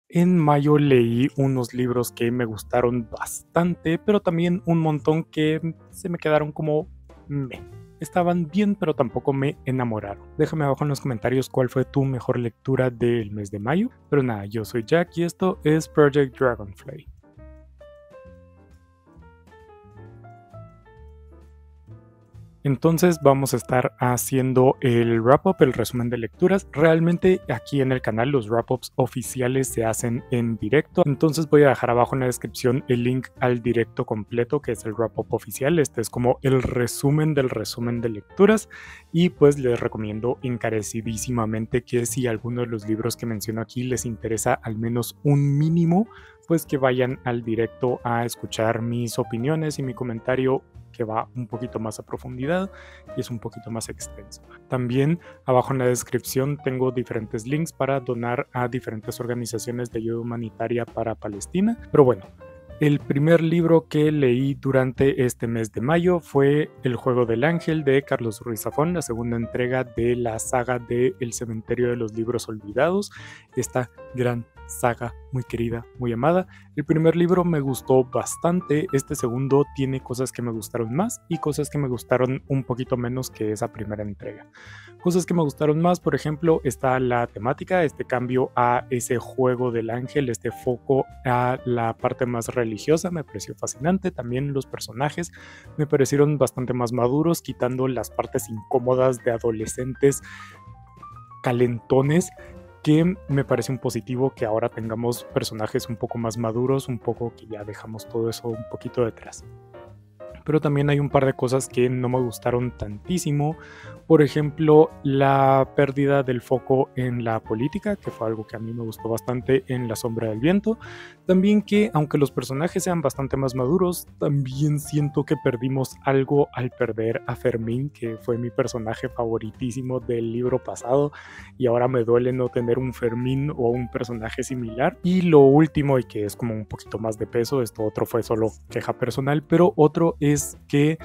En mayo leí unos libros que me gustaron bastante, pero también un montón que se me quedaron como meh. Estaban bien, pero tampoco me enamoraron. Déjame abajo en los comentarios cuál fue tu mejor lectura del mes de mayo. Pero nada, yo soy Jack y esto es Project Dragonfly. Entonces vamos a estar haciendo el wrap-up, el resumen de lecturas. Realmente aquí en el canal los wrap-ups oficiales se hacen en directo. Entonces voy a dejar abajo en la descripción el link al directo completo, que es el wrap-up oficial. Este es como el resumen de lecturas. Y pues les recomiendo encarecidísimamente que si alguno de los libros que menciono aquí les interesa al menos un mínimo, pues que vayan al directo a escuchar mis opiniones y mi comentario, que va un poquito más a profundidad y es un poquito más extenso. También abajo en la descripción tengo diferentes links para donar a diferentes organizaciones de ayuda humanitaria para Palestina. Pero bueno, el primer libro que leí durante este mes de mayo fue El juego del ángel de Carlos Ruiz Zafón, la segunda entrega de la saga de El cementerio de los libros olvidados, esta gran saga muy querida, muy amada. El primer libro me gustó bastante, este segundo tiene cosas que me gustaron más y cosas que me gustaron un poquito menos que esa primera entrega. Cosas que me gustaron más, por ejemplo, está la temática, este cambio a ese juego del ángel, este foco a la parte más religiosa, me pareció fascinante. También los personajes me parecieron bastante más maduros, quitando las partes incómodas de adolescentes calentones, que me parece un positivo que ahora tengamos personajes un poco más maduros, un poco que ya dejamos todo eso un poquito detrás. Pero también hay un par de cosas que no me gustaron tantísimo. Por ejemplo, la pérdida del foco en la política, que fue algo que a mí me gustó bastante en La sombra del viento. También que, aunque los personajes sean bastante más maduros, también siento que perdimos algo al perder a Fermín, que fue mi personaje favoritísimo del libro pasado, y ahora me duele no tener un Fermín o un personaje similar. Y lo último, y que es como un poquito más de peso, esto otro fue solo queja personal, pero otro es que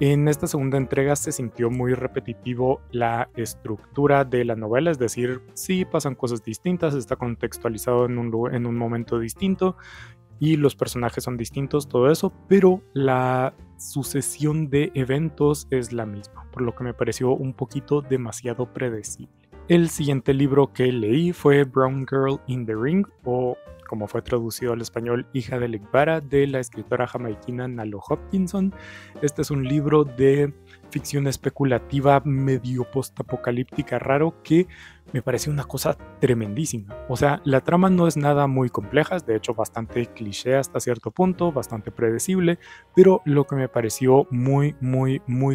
en esta segunda entrega se sintió muy repetitivo la estructura de la novela, es decir, sí pasan cosas distintas, está contextualizado en un momento distinto y los personajes son distintos, todo eso, pero la sucesión de eventos es la misma, por lo que me pareció un poquito demasiado predecible. El siguiente libro que leí fue Brown Girl in the Ring, o como fue traducido al español, Hija de Legbara, de la escritora jamaiquina Nalo Hopkinson. Este es un libro de ficción especulativa medio postapocalíptica raro que me parece una cosa tremendísima. O sea, la trama no es nada muy compleja, es de hecho bastante cliché hasta cierto punto, bastante predecible, pero lo que me pareció muy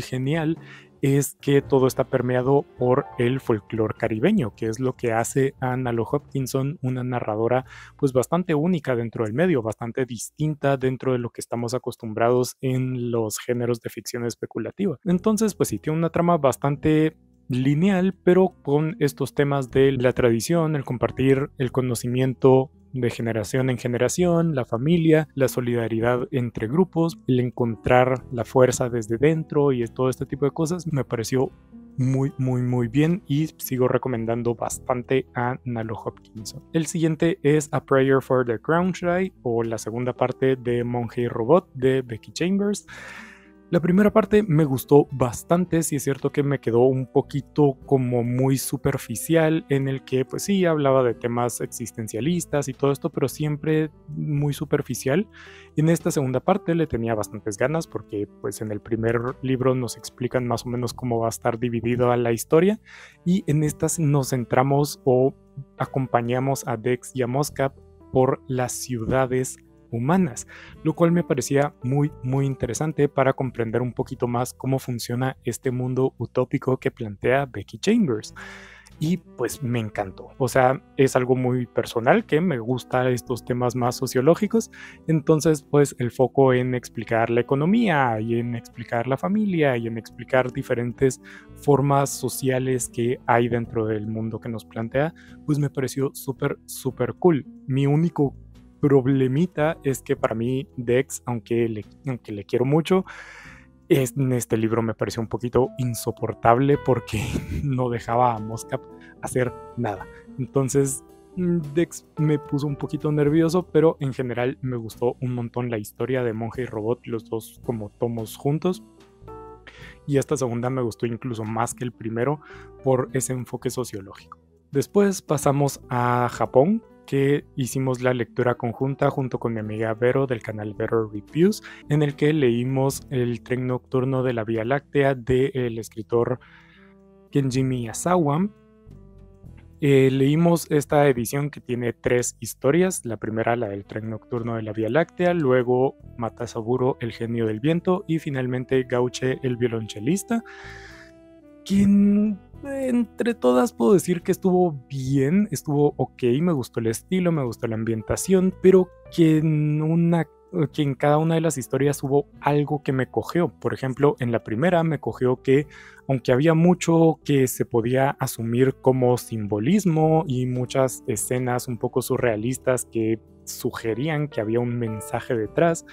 genial es que todo está permeado por el folclore caribeño, que es lo que hace a Nalo Hopkinson una narradora pues bastante única dentro del medio, bastante distinta dentro de lo que estamos acostumbrados en los géneros de ficción especulativa. Entonces, pues sí, tiene una trama bastante lineal, pero con estos temas de la tradición, el compartir el conocimiento de generación en generación, la familia, la solidaridad entre grupos, el encontrar la fuerza desde dentro y todo este tipo de cosas, me pareció muy bien y sigo recomendando bastante a Nalo Hopkinson. El siguiente es A Prayer for the Crown Shy, o la segunda parte de Monje y Robot de Becky Chambers. La primera parte me gustó bastante, sí es cierto que me quedó un poquito como muy superficial, en el que pues sí hablaba de temas existencialistas y todo esto, pero siempre muy superficial. En esta segunda parte le tenía bastantes ganas porque pues en el primer libro nos explican más o menos cómo va a estar dividida la historia, y en estas nos centramos o acompañamos a Dex y a Moscap por las ciudades humanas, lo cual me parecía muy interesante para comprender un poquito más cómo funciona este mundo utópico que plantea Becky Chambers. Y pues me encantó, o sea, es algo muy personal que me gusta estos temas más sociológicos, entonces pues el foco en explicar la economía y en explicar la familia y en explicar diferentes formas sociales que hay dentro del mundo que nos plantea, pues me pareció súper cool. Mi único problemita es que para mí Dex, aunque le quiero mucho, en este libro me pareció un poquito insoportable porque no dejaba a Moscap hacer nada. Entonces Dex me puso un poquito nervioso, pero en general me gustó un montón la historia de Monje y Robot, los dos como tomos juntos. Y esta segunda me gustó incluso más que el primero por ese enfoque sociológico. Después pasamos a Japón, que hicimos la lectura conjunta junto con mi amiga Vero del canal Vero Reviews, en el que leímos El tren nocturno de la Vía Láctea del escritor Kenji Miyazawa. Leímos esta edición que tiene 3 historias, la primera la del tren nocturno de la Vía Láctea, luego Matasaburo el genio del viento y finalmente Gauche el violonchelista, quien entre todas puedo decir que estuvo bien, estuvo ok, me gustó el estilo, me gustó la ambientación, pero que en cada una de las historias hubo algo que me cogió. Por ejemplo, en la primera me cogió que, aunque había mucho que se podía asumir como simbolismo y muchas escenas un poco surrealistas que sugerían que había un mensaje detrás,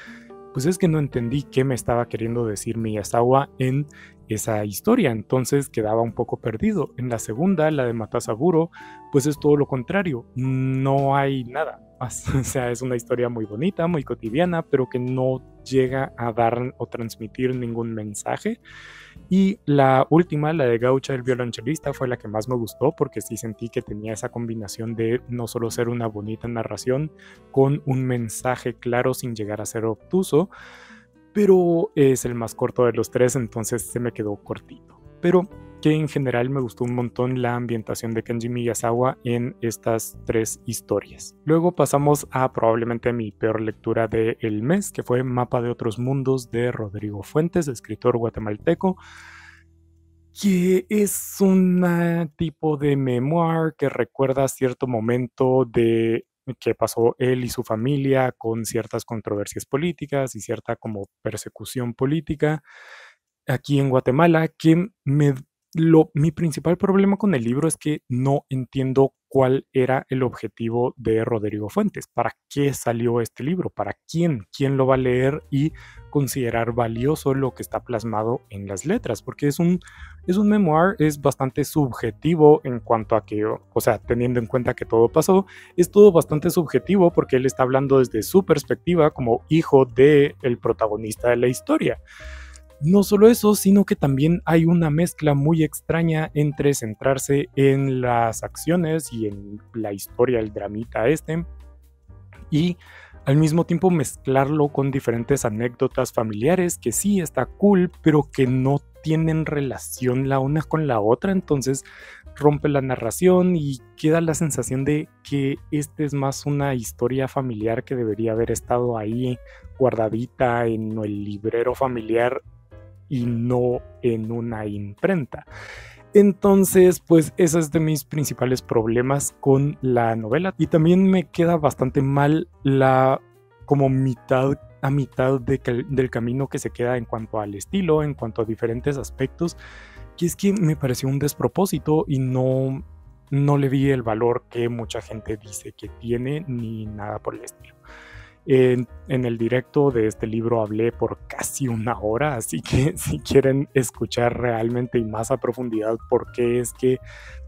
pues es que no entendí qué me estaba queriendo decir Miyazawa en esa historia, entonces quedaba un poco perdido. En la segunda, la de Matasaburo, pues es todo lo contrario, no hay nada más. O sea, es una historia muy bonita, muy cotidiana, pero que no llega a dar o transmitir ningún mensaje. Y la última, la de Gaucha el violonchelista, fue la que más me gustó porque sí sentí que tenía esa combinación de no solo ser una bonita narración con un mensaje claro sin llegar a ser obtuso, pero es el más corto de los 3, entonces se me quedó cortito. Pero que en general me gustó un montón la ambientación de Kenji Miyazawa en estas 3 historias. Luego pasamos a probablemente mi peor lectura del mes, que fue Mapa de otros mundos de Rodrigo Fuentes, escritor guatemalteco, que es un tipo de memoir que recuerda cierto momento de que pasó él y su familia con ciertas controversias políticas y cierta como persecución política aquí en Guatemala, que mi principal problema con el libro es que no entiendo cuál era el objetivo de Rodrigo Fuentes. ¿Para qué salió este libro? ¿Para quién? ¿Quién lo va a leer y considerar valioso lo que está plasmado en las letras? Porque es un memoir, es bastante subjetivo en cuanto a que, o sea, teniendo en cuenta que todo pasó, es todo bastante subjetivo porque él está hablando desde su perspectiva como hijo del protagonista de la historia. No solo eso, sino que también hay una mezcla muy extraña entre centrarse en las acciones y en la historia, el dramita y al mismo tiempo mezclarlo con diferentes anécdotas familiares que sí está cool, pero que no tienen relación la una con la otra, entonces rompe la narración y queda la sensación de que este es más una historia familiar que debería haber estado ahí guardadita en el librero familiar y no en una imprenta. Entonces, pues ese es de mis principales problemas con la novela. Y también me queda bastante mal la como mitad a mitad del camino que se queda en cuanto al estilo, en cuanto a diferentes aspectos, que es que me pareció un despropósito y no le vi el valor que mucha gente dice que tiene ni nada por el estilo. En el directo de este libro hablé por casi 1 hora, así que si quieren escuchar realmente y más a profundidad por qué es que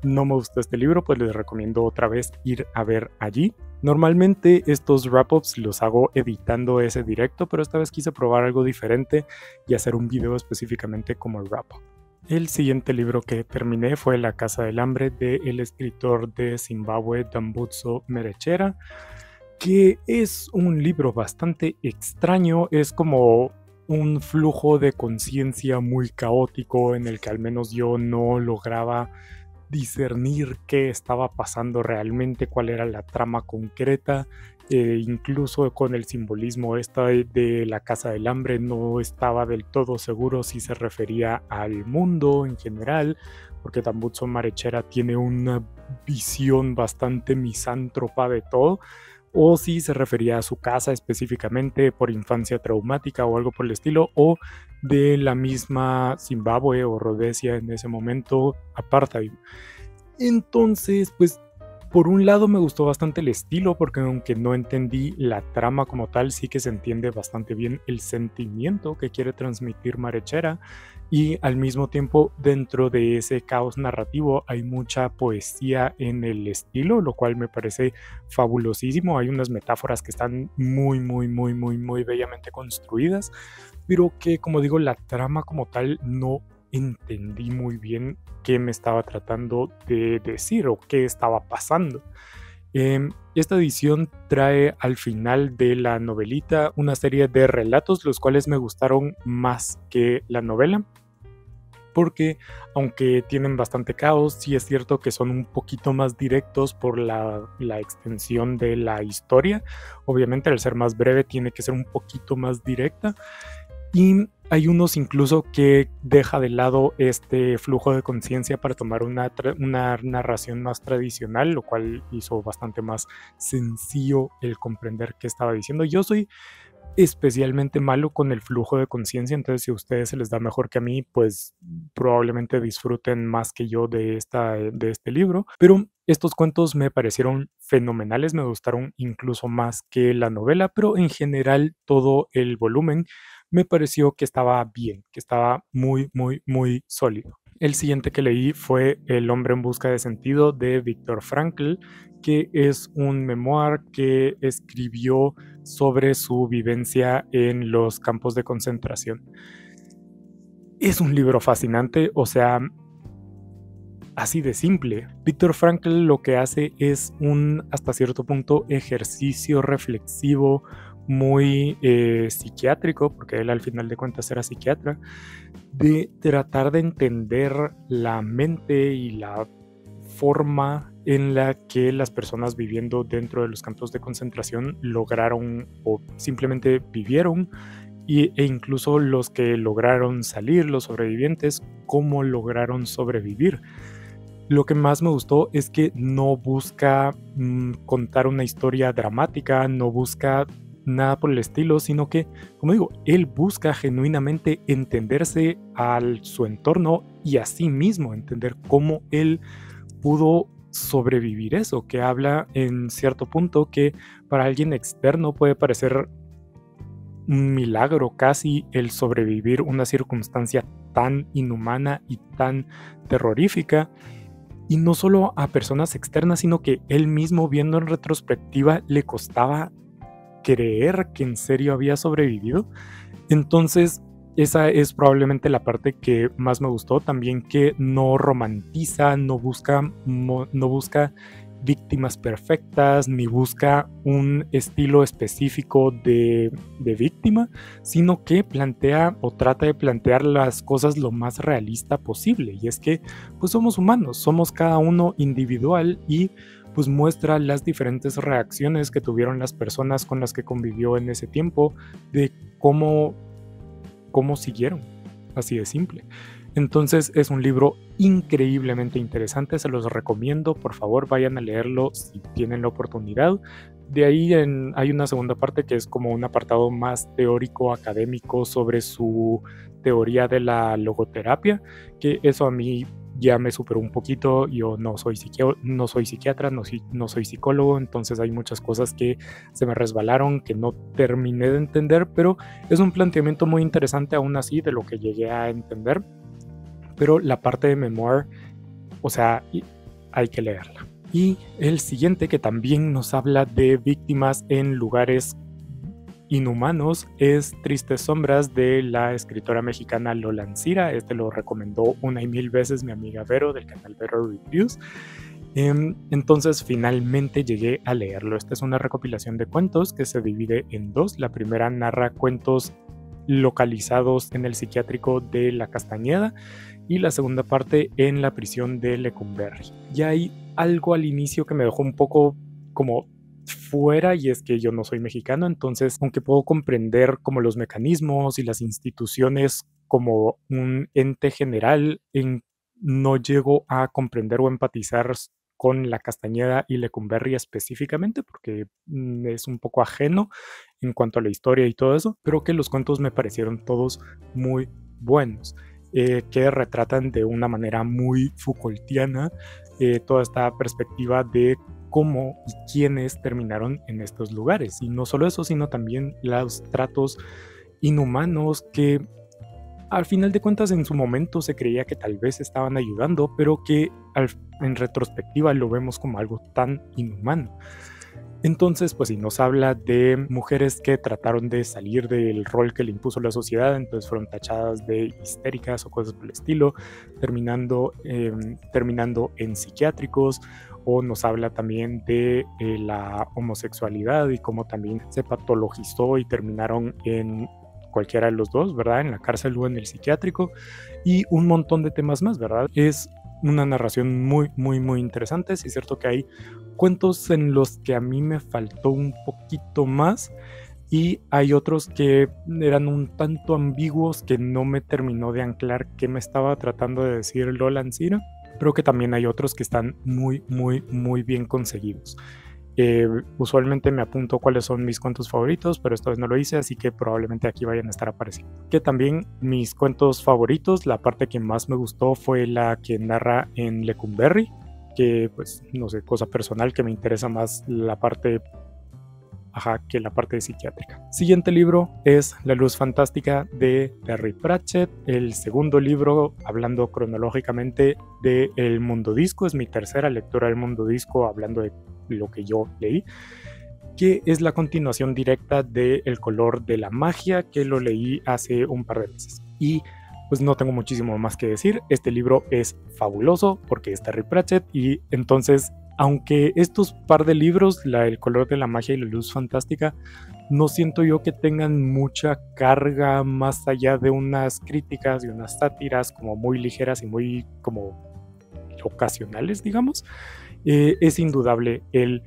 no me gustó este libro, pues les recomiendo otra vez ir a ver allí. Normalmente estos wrap-ups los hago editando ese directo, pero esta vez quise probar algo diferente y hacer un video específicamente como wrap-up. El siguiente libro que terminé fue La Casa del Hambre del escritor de Zimbabue Dambudzo Merechera, que es un libro bastante extraño, es como un flujo de conciencia muy caótico en el que al menos yo no lograba discernir qué estaba pasando realmente, cuál era la trama concreta, incluso con el simbolismo de la Casa del Hambre no estaba del todo seguro si se refería al mundo en general, porque Dambudzo Marechera tiene una visión bastante misántropa de todo, o si se refería a su casa específicamente por infancia traumática o algo por el estilo, o de la misma Zimbabue o Rhodesia en ese momento, apartheid. Entonces, pues por un lado me gustó bastante el estilo, porque aunque no entendí la trama como tal, sí que se entiende bastante bien el sentimiento que quiere transmitir Marechera, y al mismo tiempo dentro de ese caos narrativo hay mucha poesía en el estilo, lo cual me parece fabulosísimo. Hay unas metáforas que están muy bellamente construidas, pero que, como digo, la trama como tal no entendí muy bien qué me estaba tratando de decir o qué estaba pasando. Esta edición trae al final de la novelita una serie de relatos, los cuales me gustaron más que la novela, porque aunque tienen bastante caos, sí es cierto que son un poquito más directos por la extensión de la historia. Obviamente, al ser más breve, tiene que ser un poquito más directa. Y hay unos incluso que deja de lado este flujo de conciencia para tomar una narración más tradicional, lo cual hizo bastante más sencillo el comprender qué estaba diciendo. Yo soy especialmente malo con el flujo de conciencia, entonces si a ustedes se les da mejor que a mí, pues probablemente disfruten más que yo de este libro, pero estos cuentos me parecieron fenomenales, me gustaron incluso más que la novela, pero en general todo el volumen me pareció que estaba bien, que estaba muy sólido. El siguiente que leí fue El hombre en busca de sentido de Viktor Frankl, que es un memoir que escribió sobre su vivencia en los campos de concentración. Es un libro fascinante, o sea, así de simple. Viktor Frankl lo que hace es un, hasta cierto punto, ejercicio reflexivo muy psiquiátrico, porque él al final de cuentas era psiquiatra, de tratar de entender la mente y la forma en la que las personas viviendo dentro de los campos de concentración lograron o simplemente vivieron, e incluso los que lograron salir, los sobrevivientes, cómo lograron sobrevivir. Lo que más me gustó es que no busca contar una historia dramática, no busca nada por el estilo, sino que, como digo, él busca genuinamente entenderse a su entorno y a sí mismo, entender cómo él pudo sobrevivir eso, que habla en cierto punto que para alguien externo puede parecer un milagro casi el sobrevivir una circunstancia tan inhumana y tan terrorífica, y no solo a personas externas, sino que él mismo, viendo en retrospectiva, le costaba creer que en serio había sobrevivido. Entonces esa es probablemente la parte que más me gustó, también que no romantiza, no busca víctimas perfectas, ni busca un estilo específico de víctima, sino que plantea o trata de plantear las cosas lo más realista posible. Y es que pues somos humanos, somos cada uno individual, y pues muestra las diferentes reacciones que tuvieron las personas con las que convivió en ese tiempo, de cómo siguieron, así de simple. Entonces es un libro increíblemente interesante, se los recomiendo, por favor vayan a leerlo si tienen la oportunidad. De ahí hay una segunda parte que es como un apartado más teórico, académico, sobre su teoría de la logoterapia, que eso a mí ya me superó un poquito. Yo no soy psiquiatra, no soy psicólogo, entonces hay muchas cosas que se me resbalaron, que no terminé de entender, pero es un planteamiento muy interesante aún así de lo que llegué a entender. Pero la parte de memoir, o sea, hay que leerla. Y el siguiente, que también nos habla de víctimas en lugares inhumanos, es Tristes Sombras de la escritora mexicana Lola Ancira. Este lo recomendó una y mil veces mi amiga Vero del canal Vero Reviews. Entonces finalmente llegué a leerlo. Esta es una recopilación de cuentos que se divide en dos. La primera narra cuentos localizados en el psiquiátrico de La Castañeda, y la segunda parte en la prisión de Lecumberri. Y hay algo al inicio que me dejó un poco como fuera, y es que yo no soy mexicano, entonces aunque puedo comprender como los mecanismos y las instituciones como un ente general, no llego a comprender o empatizar con La Castañeda y Lecumberri específicamente, porque es un poco ajeno en cuanto a la historia y todo eso, pero que los cuentos me parecieron todos muy buenos, que retratan de una manera muy Foucaultiana toda esta perspectiva de cómo y quiénes terminaron en estos lugares. Y no solo eso, sino también los tratos inhumanos que al final de cuentas en su momento se creía que tal vez estaban ayudando, pero que en retrospectiva lo vemos como algo tan inhumano. Entonces, pues sí, nos habla de mujeres que trataron de salir del rol que le impuso la sociedad, entonces fueron tachadas de histéricas o cosas por el estilo, terminando en psiquiátricos, o nos habla también de la homosexualidad y cómo también se patologizó y terminaron en cualquiera de los dos, ¿verdad? En la cárcel o en el psiquiátrico, y un montón de temas más, ¿verdad? Es una narración muy, muy, muy interesante. Sí es cierto que hay cuentos en los que a mí me faltó un poquito más y hay otros que eran un tanto ambiguos que no me terminó de anclar qué me estaba tratando de decir Lola Ancira, pero que también hay otros que están muy, muy, muy bien conseguidos. Usualmente me apunto cuáles son mis cuentos favoritos, pero esta vez no lo hice, así que probablemente aquí vayan a estar apareciendo. Que también mis cuentos favoritos, la parte que más me gustó fue la que narra en Lecumberri, que pues no sé, cosa personal, que me interesa más la parte que la parte psiquiátrica. Siguiente libro es La Luz Fantástica de Terry Pratchett, el segundo libro, hablando cronológicamente, de El Mundo Disco. Es mi tercera lectura del Mundo Disco, hablando de lo que yo leí, que es la continuación directa de El Color de la Magia, que lo leí hace un par de meses. Y pues no tengo muchísimo más que decir. Este libro es fabuloso porque es Terry Pratchett, y entonces, aunque estos par de libros, El Color de la Magia y La Luz Fantástica, no siento yo que tengan mucha carga más allá de unas críticas y unas sátiras como muy ligeras y muy como ocasionales, digamos, es indudable el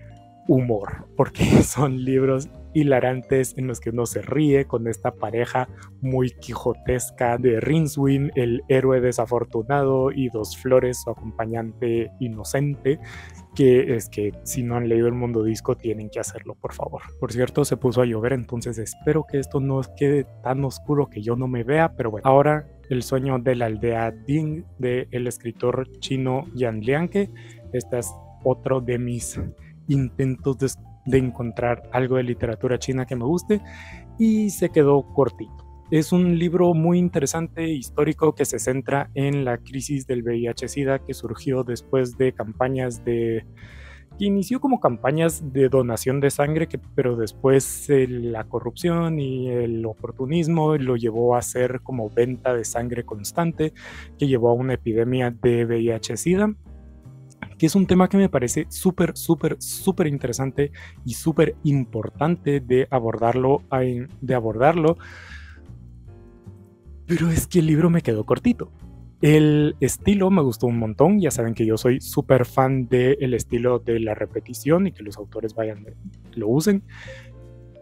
humor, porque son libros hilarantes en los que uno se ríe con esta pareja muy quijotesca de Rincewind, el héroe desafortunado, y Dos Flores, su acompañante inocente, que es que si no han leído El Mundo Disco tienen que hacerlo, por favor. Por cierto, se puso a llover, entonces espero que esto no quede tan oscuro que yo no me vea, pero bueno. Ahora, El Sueño de la Aldea Ding, del escritor chino Yan Lianke. Este es otro de mis intentos de encontrar algo de literatura china que me guste, y se quedó cortito. Es un libro muy interesante, histórico, que se centra en la crisis del VIH-Sida que surgió después de campañas que inició como campañas de donación de sangre, pero después la corrupción y el oportunismo lo llevó a ser como venta de sangre constante, que llevó a una epidemia de VIH-Sida, que es un tema que me parece súper, súper, súper interesante y súper importante de abordarlo, pero es que el libro me quedó cortito. El estilo me gustó un montón, ya saben que yo soy súper fan del estilo de la repetición y que los autores lo usen.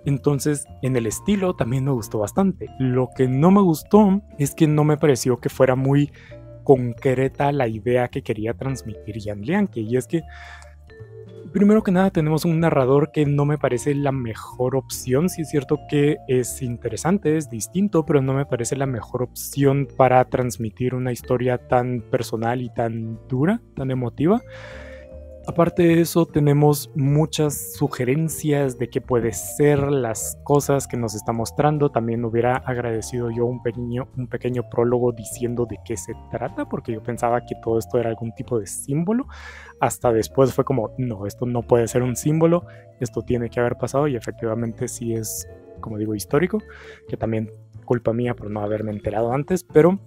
Entonces, en el estilo también me gustó bastante. Lo que no me gustó es que no me pareció que fuera muy concreta la idea que quería transmitir Yan Lianke, y es que primero que nada tenemos un narrador que no me parece la mejor opción. Sí es cierto que es interesante, es distinto, pero no me parece la mejor opción para transmitir una historia tan personal y tan dura, tan emotiva. Aparte de eso, tenemos muchas sugerencias de qué puede ser las cosas que nos está mostrando. También hubiera agradecido yo un pequeño prólogo diciendo de qué se trata, porque yo pensaba que todo esto era algún tipo de símbolo. Hasta después fue como, no, esto no puede ser un símbolo, esto tiene que haber pasado, y efectivamente sí es, como digo, histórico, que también culpa mía por no haberme enterado antes, pero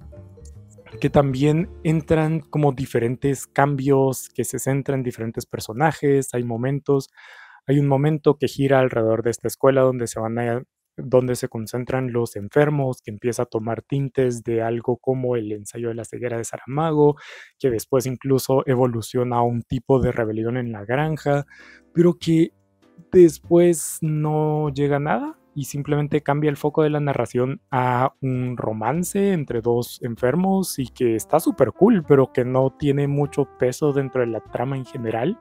que también entran como diferentes cambios que se centran en diferentes personajes. Hay un momento que gira alrededor de esta escuela donde se concentran los enfermos, que empieza a tomar tintes de algo como el ensayo de la ceguera de Saramago, que después incluso evoluciona a un tipo de rebelión en la granja, pero que después no llega a nada y simplemente cambia el foco de la narración a un romance entre dos enfermos, y que está súper cool, pero que no tiene mucho peso dentro de la trama en general.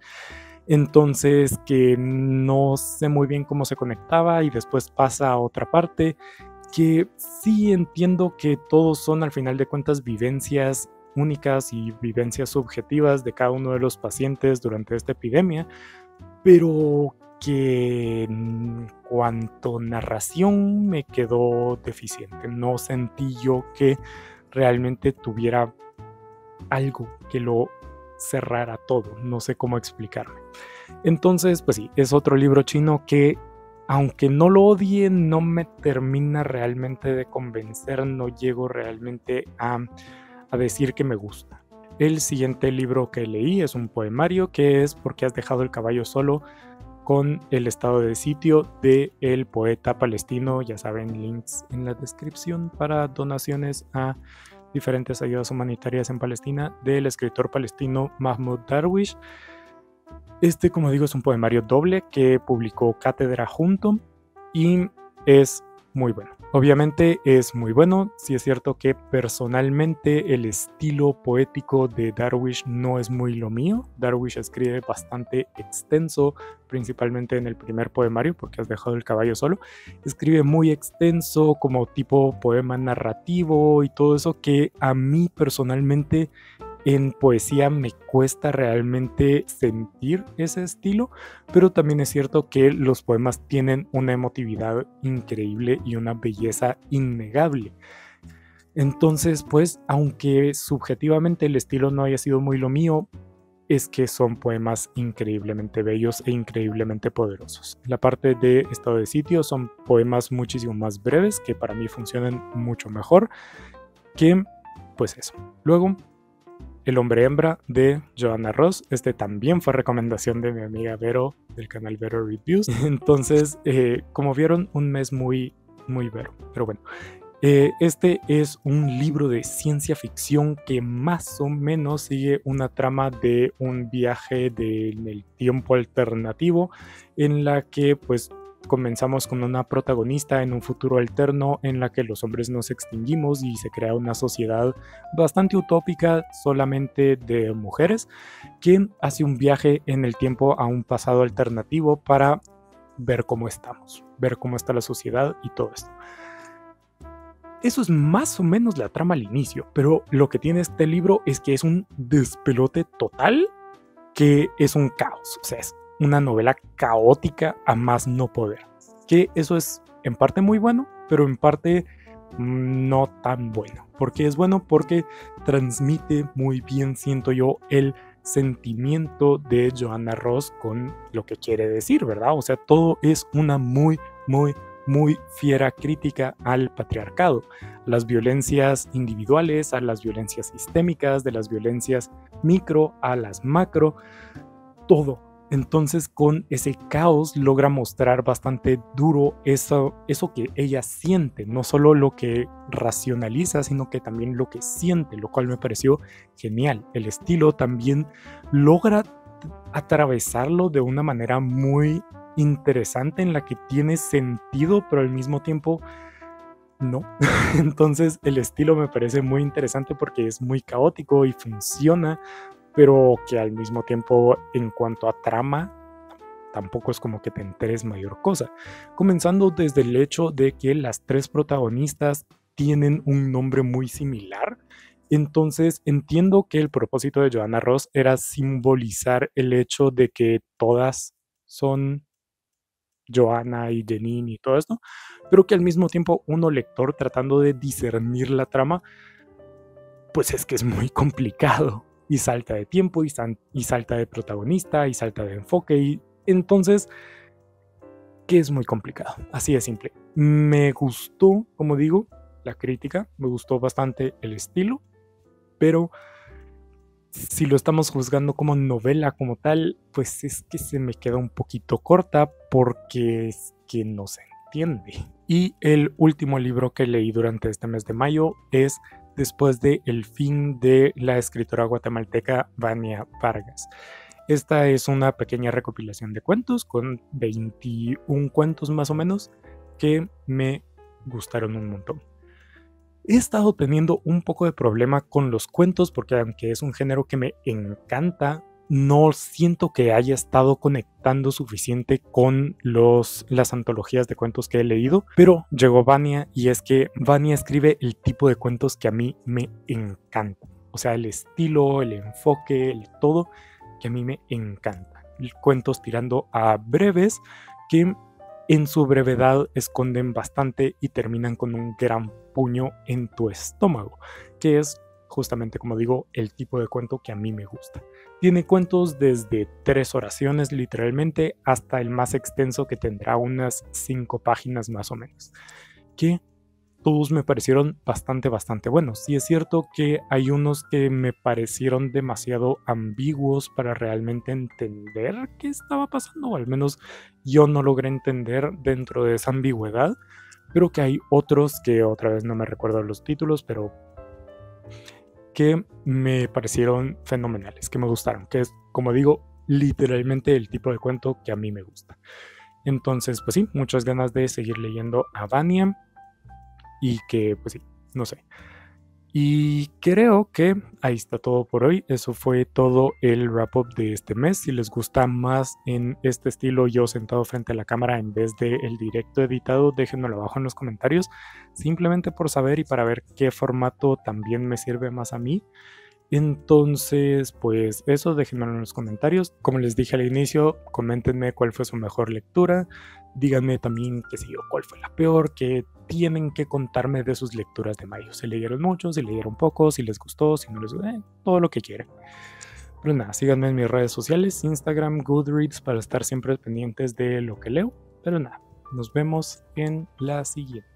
Entonces, que no sé muy bien cómo se conectaba, y después pasa a otra parte que sí entiendo que todos son al final de cuentas vivencias únicas y vivencias subjetivas de cada uno de los pacientes durante esta epidemia, pero que cuanto a narración me quedó deficiente. No sentí yo que realmente tuviera algo que lo cerrara todo. No sé cómo explicarme. Entonces, pues sí, es otro libro chino que, aunque no lo odie, no me termina realmente de convencer. No llego realmente a decir que me gusta. El siguiente libro que leí es un poemario que es ¿Por qué has dejado el caballo solo?, con el estado de sitio del poeta palestino. Ya saben, links en la descripción para donaciones a diferentes ayudas humanitarias en Palestina, del escritor palestino Mahmoud Darwish. Como digo, es un poemario doble que publicó Cátedra junto y es muy bueno. Obviamente es muy bueno. Sí es cierto que personalmente el estilo poético de Darwish no es muy lo mío. Darwish escribe bastante extenso, principalmente en el primer poemario, porque has dejado el caballo solo. Escribe muy extenso, como tipo poema narrativo y todo eso, que a mí personalmente en poesía me cuesta realmente sentir ese estilo, pero también es cierto que los poemas tienen una emotividad increíble y una belleza innegable. Entonces, pues, aunque subjetivamente el estilo no haya sido muy lo mío, es que son poemas increíblemente bellos e increíblemente poderosos. La parte de estado de sitio son poemas muchísimo más breves que para mí funcionan mucho mejor que, pues eso. Luego, El hombre hembra de Joanna Ross. También fue recomendación de mi amiga Vero del canal Vero Reviews. Entonces, como vieron, un mes muy Vero. Pero bueno, este es un libro de ciencia ficción que más o menos sigue una trama de un viaje en el tiempo alternativo, en la que pues comenzamos con una protagonista en un futuro alterno en la que los hombres nos extinguimos y se crea una sociedad bastante utópica solamente de mujeres, que hace un viaje en el tiempo a un pasado alternativo para ver cómo estamos, ver cómo está la sociedad y todo esto. Eso es más o menos la trama al inicio, pero lo que tiene este libro es que es un despelote total, que es un caos. O sea, es una novela caótica a más no poder. Que eso es en parte muy bueno, pero en parte no tan bueno. ¿Por qué es bueno? Porque transmite muy bien, siento yo, el sentimiento de Joanna Ross con lo que quiere decir, ¿verdad? O sea, todo es una muy fiera crítica al patriarcado, a las violencias individuales, a las violencias sistémicas, de las violencias micro a las macro, todo. Entonces, con ese caos logra mostrar bastante duro eso que ella siente, no solo lo que racionaliza, sino que también lo que siente, lo cual me pareció genial. El estilo también logra atravesarlo de una manera muy interesante, en la que tiene sentido, pero al mismo tiempo no. Entonces el estilo me parece muy interesante porque es muy caótico y funciona, pero que al mismo tiempo, en cuanto a trama, tampoco es como que te enteres mayor cosa. Comenzando desde el hecho de que las tres protagonistas tienen un nombre muy similar. Entonces entiendo que el propósito de Joanna Ross era simbolizar el hecho de que todas son Joanna y Janine y todo esto, pero que al mismo tiempo uno lector tratando de discernir la trama, pues es que es muy complicado y salta de tiempo y salta de protagonista y salta de enfoque, y entonces que es muy complicado, así de simple. Me gustó, como digo, la crítica, me gustó bastante el estilo, pero si lo estamos juzgando como novela como tal, pues es que se me queda un poquito corta porque es que no se entiende. Y el último libro que leí durante este mes de mayo es Después de El fin, de la escritora guatemalteca Vania Vargas. Esta es una pequeña recopilación de cuentos con 21 cuentos más o menos que me gustaron un montón. He estado teniendo un poco de problema con los cuentos porque, aunque es un género que me encanta, no siento que haya estado conectando suficiente con las antologías de cuentos que he leído, pero llegó Vania, y es que Vania escribe el tipo de cuentos que a mí me encanta. O sea, el estilo, el enfoque, el todo que a mí me encanta. Cuentos tirando a breves que en su brevedad esconden bastante y terminan con un gran puño en tu estómago, que es justamente, como digo, el tipo de cuento que a mí me gusta. Tiene cuentos desde 3 oraciones literalmente hasta el más extenso, que tendrá unas 5 páginas más o menos, que todos me parecieron bastante buenos. Sí es cierto que hay unos que me parecieron demasiado ambiguos para realmente entender qué estaba pasando, o al menos yo no logré entender dentro de esa ambigüedad, pero que hay otros que otra vez no me recuerdo los títulos, pero que me parecieron fenomenales, que me gustaron, que es, como digo, literalmente el tipo de cuento que a mí me gusta. Entonces, pues sí, muchas ganas de seguir leyendo a Vania. Y que, pues sí, no sé. Y creo que ahí está todo por hoy. Eso fue todo el wrap-up de este mes. Si les gusta más en este estilo, yo sentado frente a la cámara en vez de el directo editado, déjenmelo abajo en los comentarios. Simplemente por saber y para ver qué formato también me sirve más a mí. Entonces, pues eso, déjenmelo en los comentarios. Como les dije al inicio, coméntenme cuál fue su mejor lectura. Díganme también, qué sé yo, cuál fue la peor, qué tienen que contarme de sus lecturas de mayo. Si leyeron mucho, si leyeron poco, si les gustó, si no les gustó, todo lo que quieran. Pero nada, síganme en mis redes sociales, Instagram, Goodreads, para estar siempre pendientes de lo que leo. Pero nada, nos vemos en la siguiente.